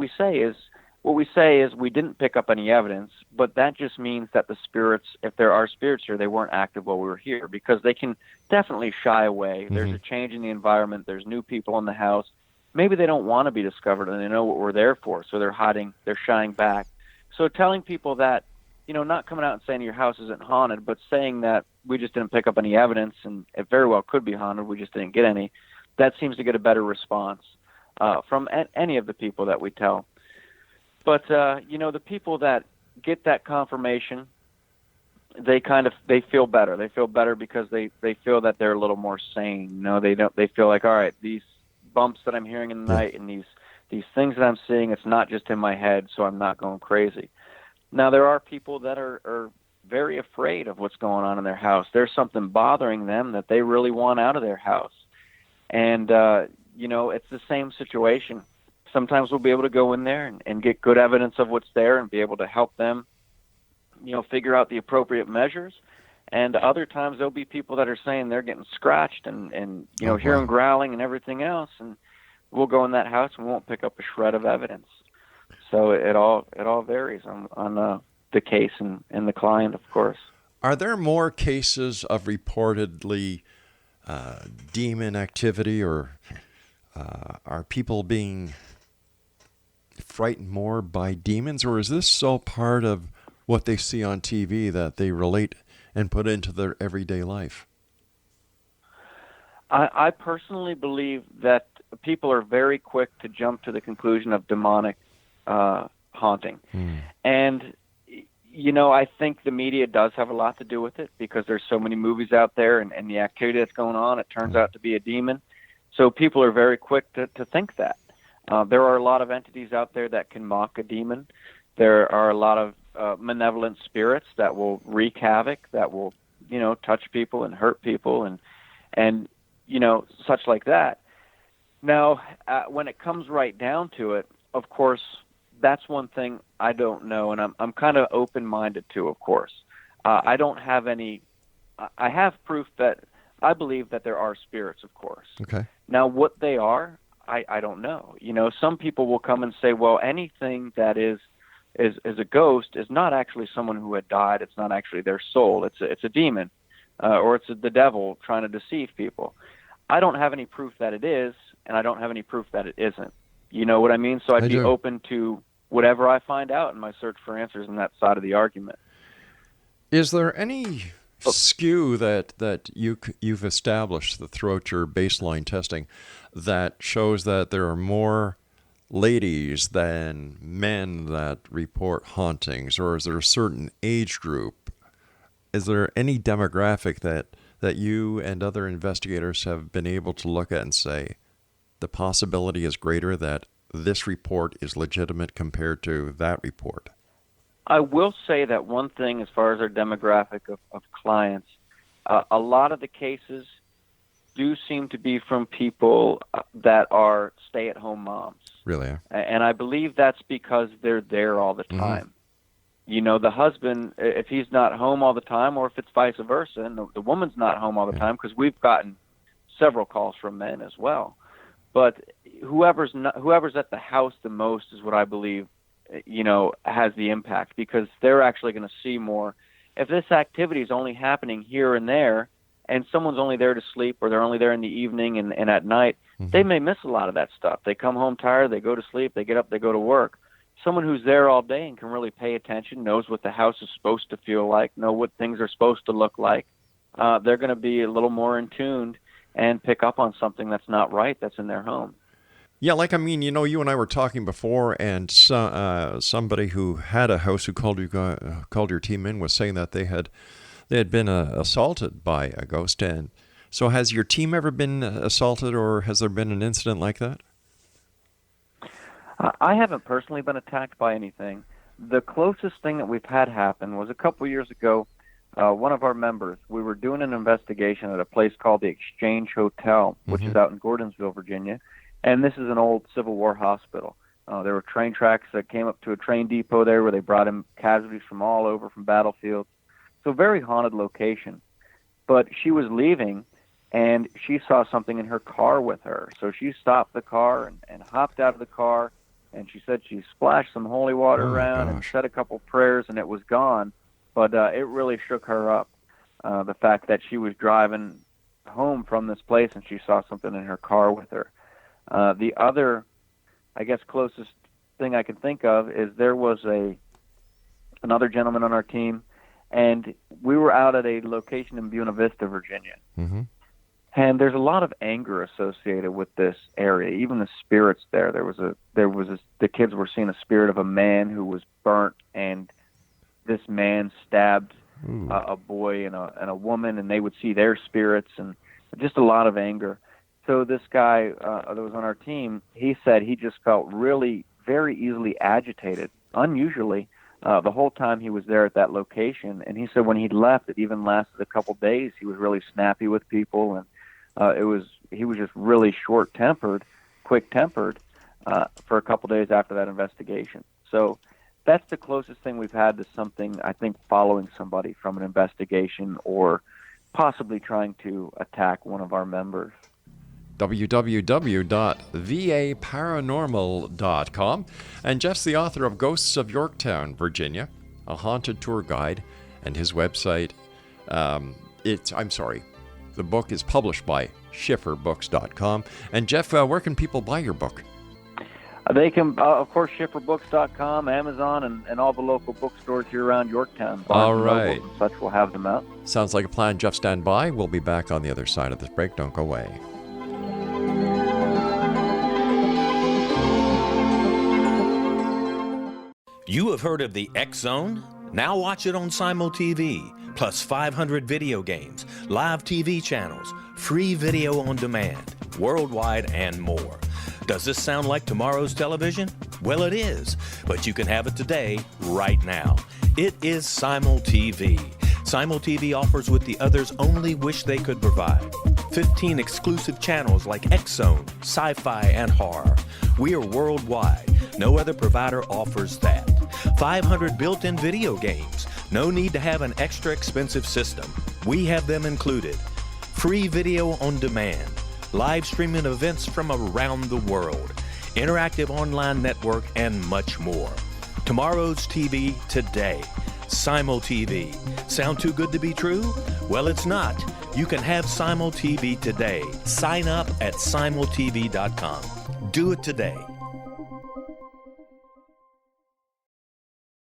we say is we didn't pick up any evidence, but that just means that the spirits, if there are spirits here, they weren't active while we were here, because they can definitely shy away. There's a change in the environment. There's new people in the house. Maybe they don't want to be discovered, and they know what we're there for, so they're hiding, they're shying back. So telling people that, not coming out and saying your house isn't haunted, but saying that we just didn't pick up any evidence, and it very well could be haunted, we just didn't get any, that seems to get a better response from any of the people that we tell. But, the people that get that confirmation, they feel better. They feel better because they feel that they're a little more sane. They feel like, all right, these bumps that I'm hearing in the night and these things that I'm seeing, it's not just in my head, so I'm not going crazy. Now, there are people that are very afraid of what's going on in their house. There's something bothering them that they really want out of their house. And, it's the same situation. Sometimes we'll be able to go in there and get good evidence of what's there and be able to help them, figure out the appropriate measures. And other times there'll be people that are saying they're getting scratched and hear them growling and everything else. And we'll go in that house and we won't pick up a shred of evidence. So it all varies on the case and the client, of course. Are there more cases of reportedly demon activity, or are people being frightened more by demons, or is this all part of what they see on TV that they relate and put into their everyday life? I personally believe that people are very quick to jump to the conclusion of demonic haunting. And, I think the media does have a lot to do with it, because there's so many movies out there and the activity that's going on, it turns out to be a demon. So people are very quick to think that. There are a lot of entities out there that can mock a demon. There are a lot of malevolent spirits that will wreak havoc, that will, touch people and hurt people and such like that. Now, when it comes right down to it, of course, that's one thing I don't know, and I'm kind of open-minded to, of course. I don't have any – I have proof that I believe that there are spirits, of course. Okay. Now, what they are, I don't know. Some people will come and say, well, anything that is a ghost is not actually someone who had died. It's not actually their soul. It's a demon, or it's the devil trying to deceive people. I don't have any proof that it is, and I don't have any proof that it isn't. You know what I mean? So I'd be open to whatever I find out in my search for answers in that side of the argument. Is there any skew that you've established throughout your baseline testing that shows that there are more ladies than men that report hauntings, or is there a certain age group? Is there any demographic that you and other investigators have been able to look at and say the possibility is greater that this report is legitimate compared to that report? I will say that one thing as far as our demographic of clients, a lot of the cases do seem to be from people that are stay-at-home moms. Really? And I believe that's because they're there all the time. The husband, if he's not home all the time, or if it's vice versa, and the woman's not home all the time, because we've gotten several calls from men as well. But whoever's at the house the most is what I believe, has the impact, because they're actually going to see more. If this activity is only happening here and there, and someone's only there to sleep, or they're only there in the evening and at night, they may miss a lot of that stuff. They come home tired, they go to sleep, they get up, they go to work. Someone who's there all day and can really pay attention, knows what the house is supposed to feel like, know what things are supposed to look like, they're going to be a little more in tune and pick up on something that's not right that's in their home. Yeah, like, I mean, you know, you and I were talking before, and somebody who had a house who called your team in was saying that they had been assaulted by a ghost. And so, has your team ever been assaulted, or has there been an incident like that? I haven't personally been attacked by anything. The closest thing that we've had happen was a couple years ago. One of our members, we were doing an investigation at a place called the Exchange Hotel, which is out in Gordonsville, Virginia. And this is an old Civil War hospital. There were train tracks that came up to a train depot there where they brought in casualties from all over, from battlefields. So very haunted location. But she was leaving, and she saw something in her car with her. So she stopped the car and hopped out of the car, and she said she splashed some holy water around and said a couple prayers, and it was gone. But it really shook her up, the fact that she was driving home from this place and she saw something in her car with her. The other, I guess, closest thing I can think of is there was another gentleman on our team, and we were out at a location in Buena Vista, Virginia. Mm-hmm. And there's a lot of anger associated with this area. Even the spirits there. The kids were seeing a spirit of a man who was burnt, and this man stabbed a boy and a woman, and they would see their spirits, and just a lot of anger. So this guy that was on our team, he said he just felt really very easily agitated, unusually, the whole time he was there at that location. And he said when he left, it even lasted a couple days. He was really snappy with people, and he was just really short-tempered, quick-tempered for a couple days after that investigation. So that's the closest thing we've had to something, I think, following somebody from an investigation or possibly trying to attack one of our members. www.vaparanormal.com. And Jeff's the author of Ghosts of Yorktown, Virginia, a haunted tour guide, and his website, the book is published by schifferbooks.com. And Jeff, where can people buy your book? They can, of course, schifferbooks.com, Amazon, and all the local bookstores here around Yorktown. All right. And such will have them out. Sounds like a plan. Jeff, stand by. We'll be back on the other side of this break. Don't go away. You have heard of the X Zone? Now watch it on Simul TV, plus 500 video games, live TV channels, free video on demand, worldwide, and more. Does this sound like tomorrow's television? Well, it is, but you can have it today, right now. It is Simul TV. Simul TV offers what the others only wish they could provide. 15 exclusive channels like X Zone, sci-fi, and horror. We are worldwide. No other provider offers that. 500 built-in video games. No need to have an extra expensive system. We have them included. Free video on demand. Live streaming events from around the world. Interactive online network, and much more. Tomorrow's TV today. Simul TV. Sound too good to be true? Well, it's not. You can have Simul TV today. Sign up at simultv.com. Do it today.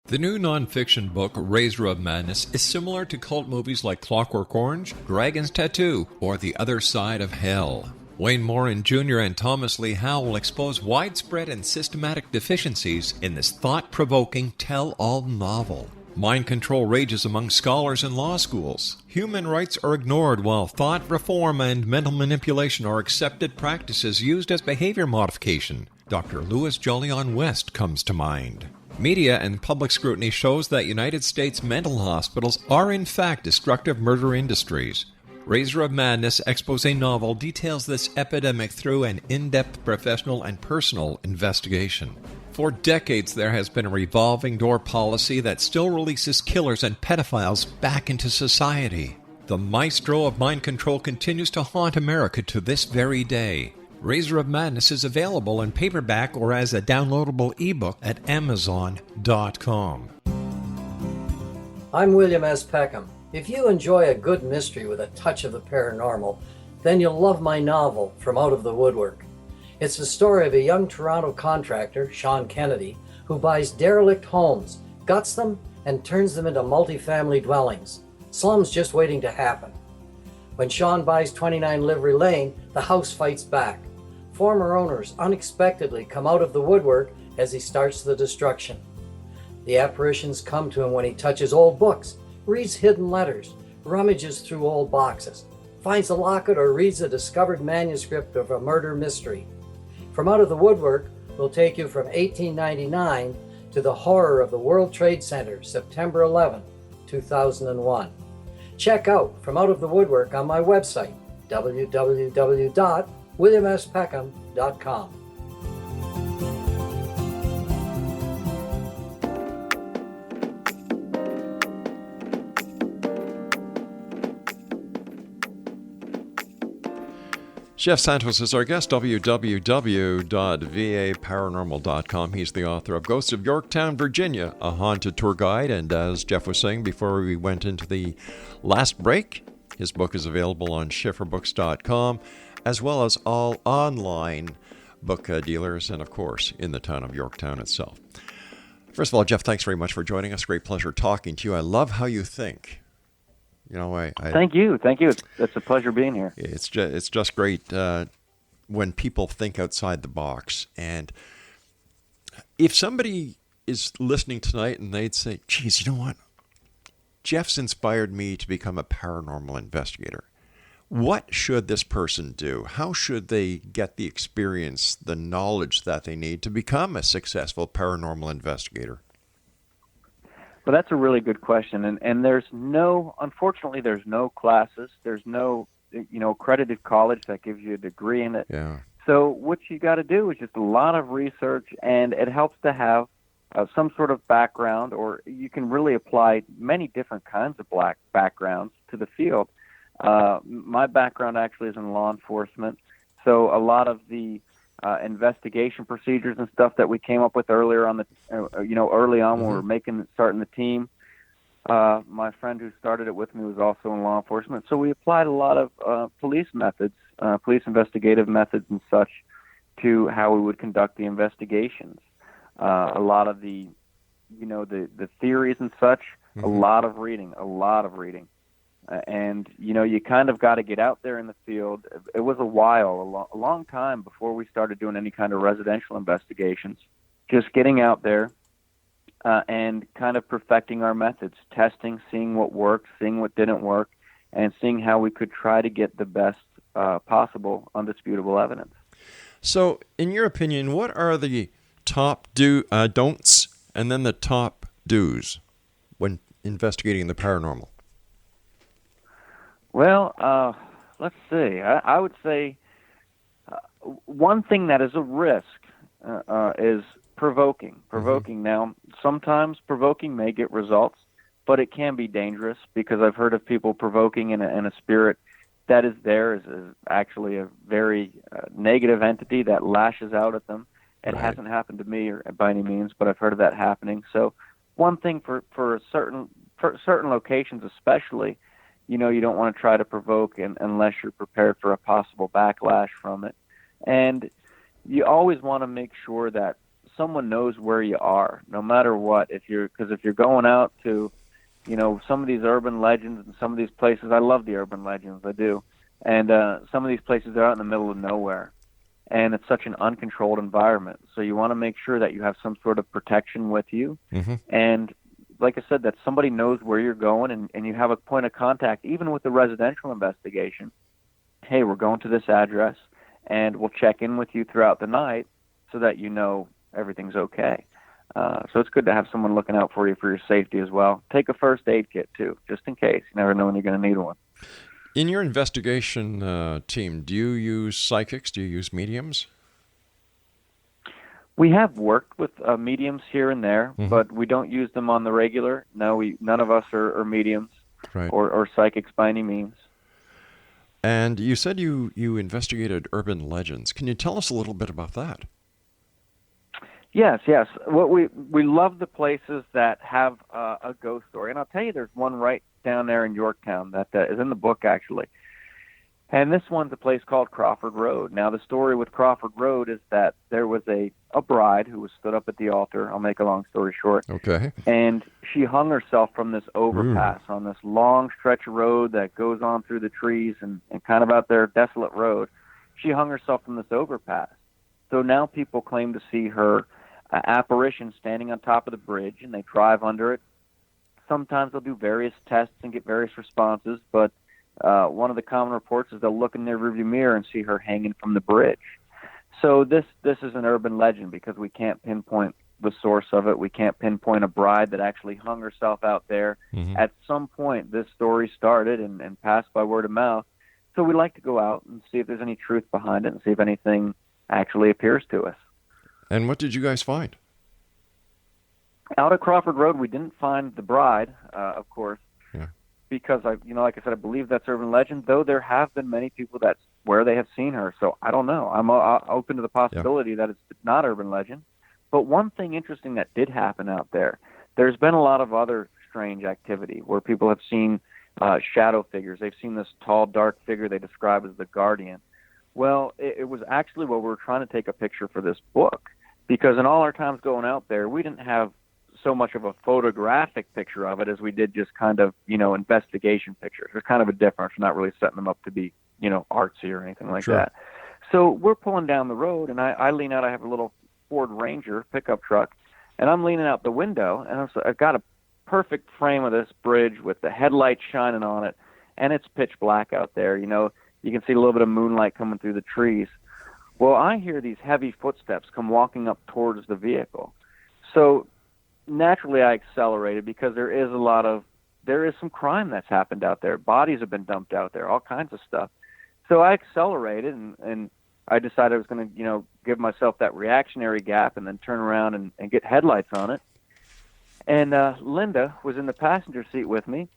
The new nonfiction book, Razor of Madness, is similar to cult movies like Clockwork Orange, Dragon's Tattoo, or The Other Side of Hell. Wayne Morin Jr. and Thomas Lee Howe will expose widespread and systematic deficiencies in this thought-provoking tell-all novel. Mind control rages among scholars in law schools. Human rights are ignored while thought reform and mental manipulation are accepted practices used as behavior modification. Dr. Louis Jolyon West comes to mind. Media and public scrutiny shows that United States mental hospitals are in fact destructive murder industries. Razor of Madness expose novel details this epidemic through an in-depth professional and personal investigation. For decades, there has been a revolving door policy that still releases killers and pedophiles back into society. The maestro of mind control continues to haunt America to this very day. Razor of Madness is available in paperback or as a downloadable ebook at Amazon.com. I'm William S. Peckham. If you enjoy a good mystery with a touch of the paranormal, then you'll love my novel, From Out of the Woodwork. It's the story of a young Toronto contractor, Sean Kennedy, who buys derelict homes, guts them, and turns them into multifamily dwellings. Slums just waiting to happen. When Sean buys 29 Livery Lane, the house fights back. former owners unexpectedly come out of the woodwork as he starts the destruction. The apparitions come to him when he touches old books, reads hidden letters, rummages through old boxes, finds a locket, or reads a discovered manuscript of a murder mystery. From Out of the Woodwork will take you from 1899 to the horror of the World Trade Center, September 11, 2001. Check out From Out of the Woodwork on my website, www.williamspeckham.com. Jeff Santos is our guest, www.vaparanormal.com. He's the author of Ghosts of Yorktown, Virginia, a haunted tour guide. And as Jeff was saying before we went into the last break, his book is available on schifferbooks.com, as well as all online book dealers, and of course, in the town of Yorktown itself. First of all, Jeff, thanks very much for joining us. Great pleasure talking to you. I love how you think. You know, I Thank you. It's a pleasure being here. It's just great when people think outside the box. And if somebody is listening tonight and they'd say, geez, you know what? Jeff's inspired me to become a paranormal investigator. What should this person do? How should they get the experience, the knowledge that they need to become a successful paranormal investigator? Well, that's a really good question, and unfortunately, there's no classes, there's no, accredited college that gives you a degree in it. Yeah. So what you got to do is just a lot of research, and it helps to have some sort of background, or you can really apply many different kinds of backgrounds to the field. My background actually is in law enforcement, so a lot of the investigation procedures and stuff that we came up with earlier on early on when we were starting the team. My friend who started it with me was also in law enforcement, so we applied a lot of police methods, police investigative methods and such, to how we would conduct the investigations. A lot of the theories and such. A lot of reading. And, you kind of got to get out there in the field. It was a long time before we started doing any kind of residential investigations. Just getting out there and kind of perfecting our methods, testing, seeing what worked, seeing what didn't work, and seeing how we could try to get the best possible undisputable evidence. So, in your opinion, what are the top don'ts and then the top do's when investigating the paranormal? Well, let's see. I would say one thing that is a risk is provoking. Now, sometimes provoking may get results, but it can be dangerous, because I've heard of people provoking in a spirit that is there is actually a very negative entity that lashes out at them. It hasn't happened to me or by any means, but I've heard of that happening. So one thing for certain locations especially, you don't want to try to provoke unless you're prepared for a possible backlash from it. And you always want to make sure that someone knows where you are, no matter what. Because if you're going out to, some of these urban legends and some of these places, I love the urban legends, I do. And some of these places are out in the middle of nowhere, and it's such an uncontrolled environment. So you want to make sure that you have some sort of protection with you. And like I said, that somebody knows where you're going, and you have a point of contact, even with the residential investigation. Hey, we're going to this address, and we'll check in with you throughout the night so that everything's okay. So it's good to have someone looking out for you for your safety as well. Take a first aid kit, too, just in case. You never know when you're going to need one. In your investigation team, do you use psychics? Do you use mediums? We have worked with mediums here and there, but we don't use them on the regular. No, none of us are mediums or psychics by any means. And you said you investigated urban legends. Can you tell us a little bit about that? Yes. What we love the places that have a ghost story, and I'll tell you, there's one right down there in Yorktown that is in the book actually. And this one's a place called Crawford Road. Now, the story with Crawford Road is that there was a bride who was stood up at the altar. I'll make a long story short. Okay. And she hung herself from this overpass on this long stretch of road that goes on through the trees and kind of out there, desolate road. she hung herself from this overpass. So now people claim to see her apparition standing on top of the bridge, and they drive under it. Sometimes they'll do various tests and get various responses, but one of the common reports is they'll look in their rearview mirror and see her hanging from the bridge. So this is an urban legend because we can't pinpoint the source of it. We can't pinpoint a bride that actually hung herself out there. Mm-hmm. At some point, this story started and passed by word of mouth. So we like to go out and see if there's any truth behind it and see if anything actually appears to us. And what did you guys find? Out at Crawford Road, we didn't find the bride, of course, Yeah. because like I said, I believe that's urban legend. Though there have been many people that's where they have seen her. So I don't know. I'm open to the possibility that it's not urban legend. But one thing interesting that did happen out there, there's been a lot of other strange activity where people have seen shadow figures. They've seen this tall, dark figure they describe as the guardian. Well, it was actually what we were trying to take a picture for this book, because in all our times going out there, we didn't have so much of a photographic picture of it as we did just kind of, investigation pictures. There's kind of a difference. We're not really setting them up to be, artsy or anything like Sure. that. So we're pulling down the road, and I lean out. I have a little Ford Ranger pickup truck, and I'm leaning out the window, and I've got a perfect frame of this bridge with the headlights shining on it, and it's pitch black out there. You can see a little bit of moonlight coming through the trees. Well, I hear these heavy footsteps come walking up towards the vehicle. So naturally I accelerated because there is some crime that's happened out there. Bodies have been dumped out there, all kinds of stuff. So I accelerated and I decided I was going to, give myself that reactionary gap and then turn around and get headlights on it. And Linda was in the passenger seat with me,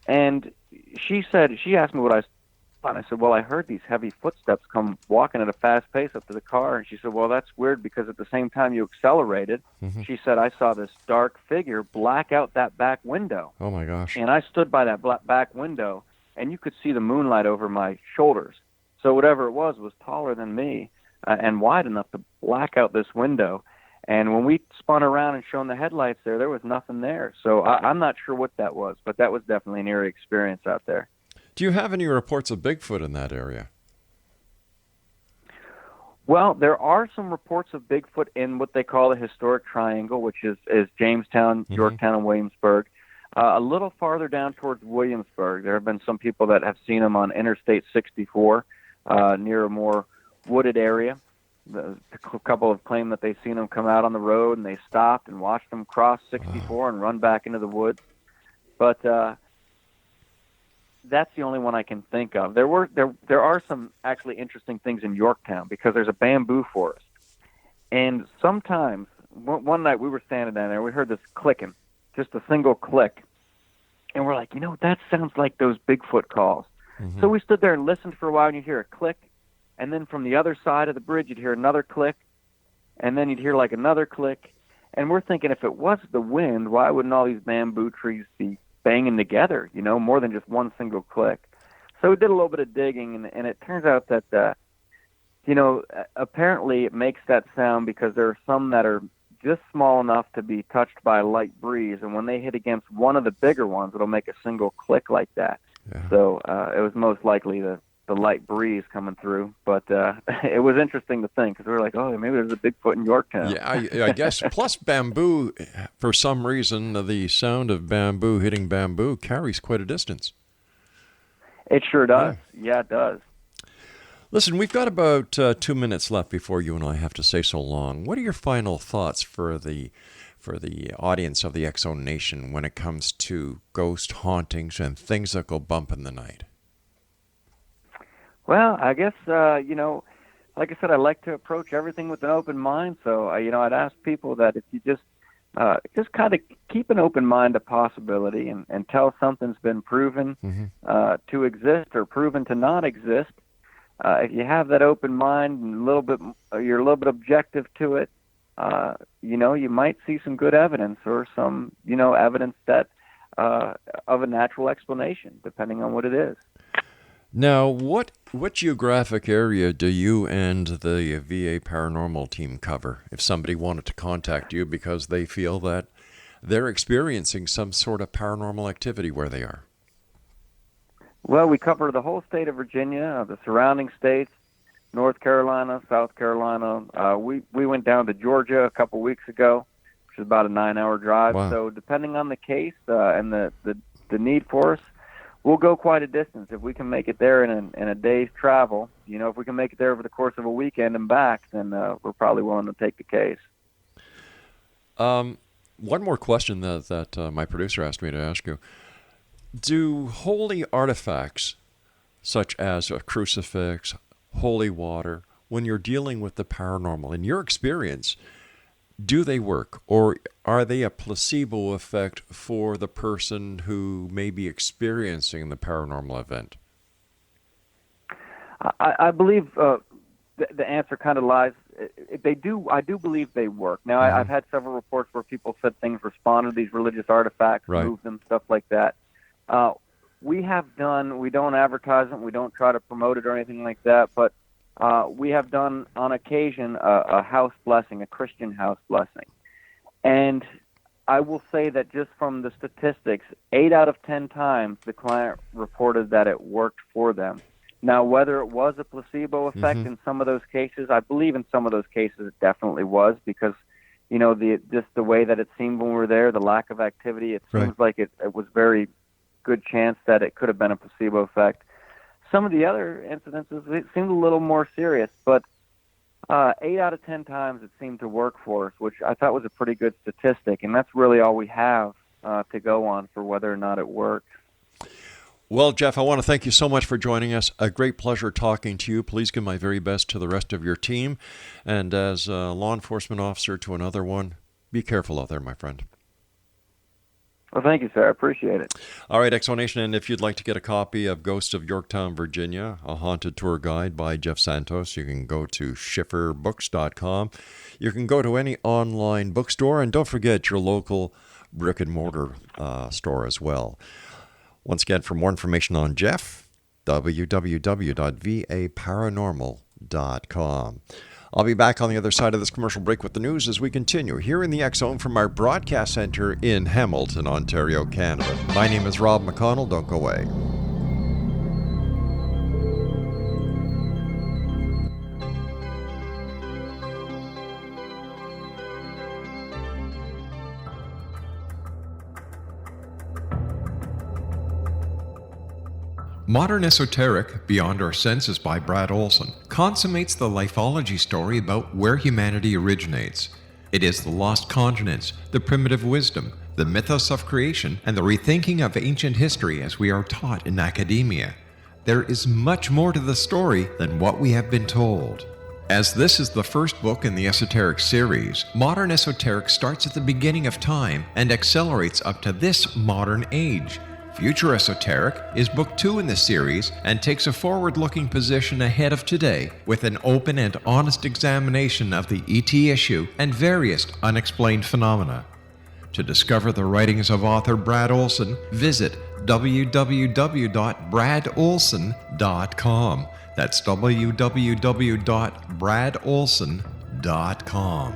and she asked me what I thought. And I said, well, I heard these heavy footsteps come walking at a fast pace up to the car. And she said, well, that's weird because at the same time you accelerated, she said, I saw this dark figure black out that back window. Oh, my gosh. And I stood by that back window, and you could see the moonlight over my shoulders. So whatever it was taller than me and wide enough to black out this window. And when we spun around and shone the headlights there was nothing there. So I'm not sure what that was, but that was definitely an eerie experience out there. Do you have any reports of Bigfoot in that area? Well, there are some reports of Bigfoot in what they call the historic triangle, which is Jamestown, Yorktown, and Williamsburg. A little farther down towards Williamsburg, there have been some people that have seen them on Interstate 64 near a more wooded area. A couple have claimed that they've seen them come out on the road and they stopped and watched them cross 64 and run back into the woods. But that's the only one I can think of. There are some actually interesting things in Yorktown because there's a bamboo forest. And sometimes, one night we were standing down there, we heard this clicking, just a single click. And we're like, that sounds like those Bigfoot calls. So we stood there and listened for a while, and you'd hear a click. And then from the other side of the bridge, you'd hear another click. And then you'd hear like another click. And we're thinking, if it was the wind, why wouldn't all these bamboo trees be banging together, more than just one single click? So we did a little bit of digging, and it turns out that, apparently it makes that sound because there are some that are just small enough to be touched by a light breeze, and when they hit against one of the bigger ones, it'll make a single click like that. Yeah. So it was most likely the light breeze coming through, but it was interesting to think because we were like, oh, maybe there's a Bigfoot in Yorktown. Yeah, I guess. Plus bamboo, for some reason, the sound of bamboo hitting bamboo carries quite a distance. It sure does. Yeah, it does. Listen, we've got about 2 minutes left before you and I have to say so long. What are your final thoughts for the audience of the X-Zone Nation when it comes to ghost hauntings and things that go bump in the night? Well, I guess, like I said, I like to approach everything with an open mind. So, I'd ask people that if you just kind of keep an open mind to possibility until something's been proven to exist or proven to not exist. If you have that open mind and you're a little bit objective to it, you might see some good evidence or some, evidence that of a natural explanation, depending on what it is. Now, what geographic area do you and the VA Paranormal team cover if somebody wanted to contact you because they feel that they're experiencing some sort of paranormal activity where they are? Well, we cover the whole state of Virginia, the surrounding states, North Carolina, South Carolina. We went down to Georgia a couple weeks ago, which is about a 9-hour drive. Wow. So depending on the case and the need for us, we'll go quite a distance. If we can make it there in a day's travel, if we can make it there over the course of a weekend and back, then we're probably willing to take the case. One more question that my producer asked me to ask you. Do holy artifacts, such as a crucifix, holy water, when you're dealing with the paranormal, in your experience, do they work, or are they a placebo effect for the person who may be experiencing the paranormal event? I believe the answer kind of lies. They do. I do believe they work. Now, I've had several reports where people said things responded to these religious artifacts, right, moved them, stuff like that. We don't advertise them, we don't try to promote it or anything like that, but we have done on occasion a house blessing, a Christian house blessing. And I will say that just from the statistics, 8 out of 10 times the client reported that it worked for them. Now, whether it was a placebo effect in some of those cases, I believe in some of those cases it definitely was, because just the way that it seemed when we were there, the lack of activity, it seems like it was very good chance that it could have been a placebo effect. Some of the other incidences, it seemed a little more serious, but 8 out of 10 times it seemed to work for us, which I thought was a pretty good statistic, and that's really all we have to go on for whether or not it works. Well, Jeff, I want to thank you so much for joining us. A great pleasure talking to you. Please give my very best to the rest of your team, and as a law enforcement officer to another one, be careful out there, my friend. Well, thank you, sir. I appreciate it. All right, Exonation, and if you'd like to get a copy of Ghosts of Yorktown, Virginia, a haunted tour guide by Jeff Santos, you can go to schifferbooks.com. You can go to any online bookstore, and don't forget your local brick-and-mortar store as well. Once again, for more information on Jeff, www.vaparanormal.com. I'll be back on the other side of this commercial break with the news as we continue here in the X-Zone from our broadcast center in Hamilton, Ontario, Canada. My name is Rob McConnell. Don't go away. Modern Esoteric, Beyond Our Senses by Brad Olson, consummates the lifeology story about where humanity originates. It is the lost continents, the primitive wisdom, the mythos of creation, and the rethinking of ancient history as we are taught in academia. There is much more to the story than what we have been told. As this is the first book in the Esoteric series, Modern Esoteric starts at the beginning of time and accelerates up to this modern age. Future Esoteric is book 2 in the series and takes a forward-looking position ahead of today with an open and honest examination of the ET issue and various unexplained phenomena. To discover the writings of author Brad Olson, visit www.bradolson.com. That's www.bradolson.com.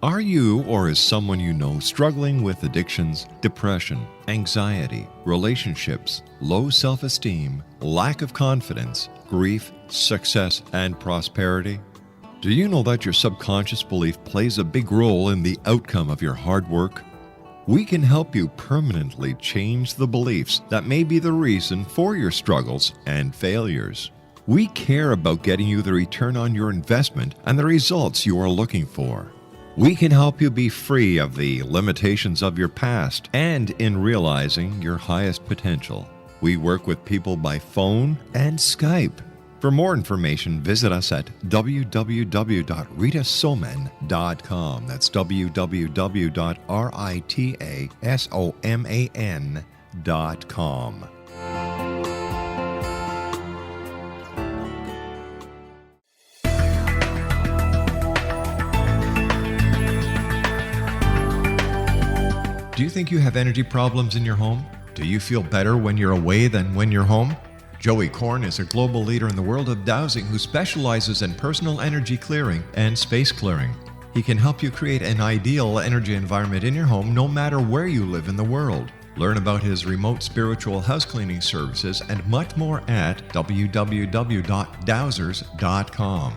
Are you or is someone you know struggling with addictions, depression, anxiety, relationships, low self-esteem, lack of confidence, grief, success, and prosperity? Do you know that your subconscious belief plays a big role in the outcome of your hard work? We can help you permanently change the beliefs that may be the reason for your struggles and failures. We care about getting you the return on your investment and the results you are looking for. We can help you be free of the limitations of your past and in realizing your highest potential. We work with people by phone and Skype. For more information, visit us at www.ritasoman.com. That's www.ritasoman.com. Do you think you have energy problems in your home? Do you feel better when you're away than when you're home? Joey Korn is a global leader in the world of dowsing who specializes in personal energy clearing and space clearing. He can help you create an ideal energy environment in your home no matter where you live in the world. Learn about his remote spiritual house cleaning services and much more at www.dowsers.com.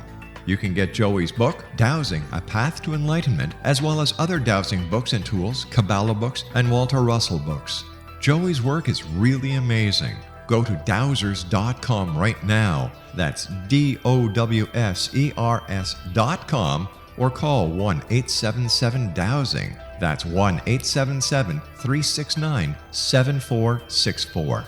You can get Joey's book, Dowsing, A Path to Enlightenment, as well as other dowsing books and tools, Kabbalah books, and Walter Russell books. Joey's work is really amazing. Go to dowsers.com right now. That's DOWSERS.com or call 1-877-DOWSING. That's 1-877-369-7464.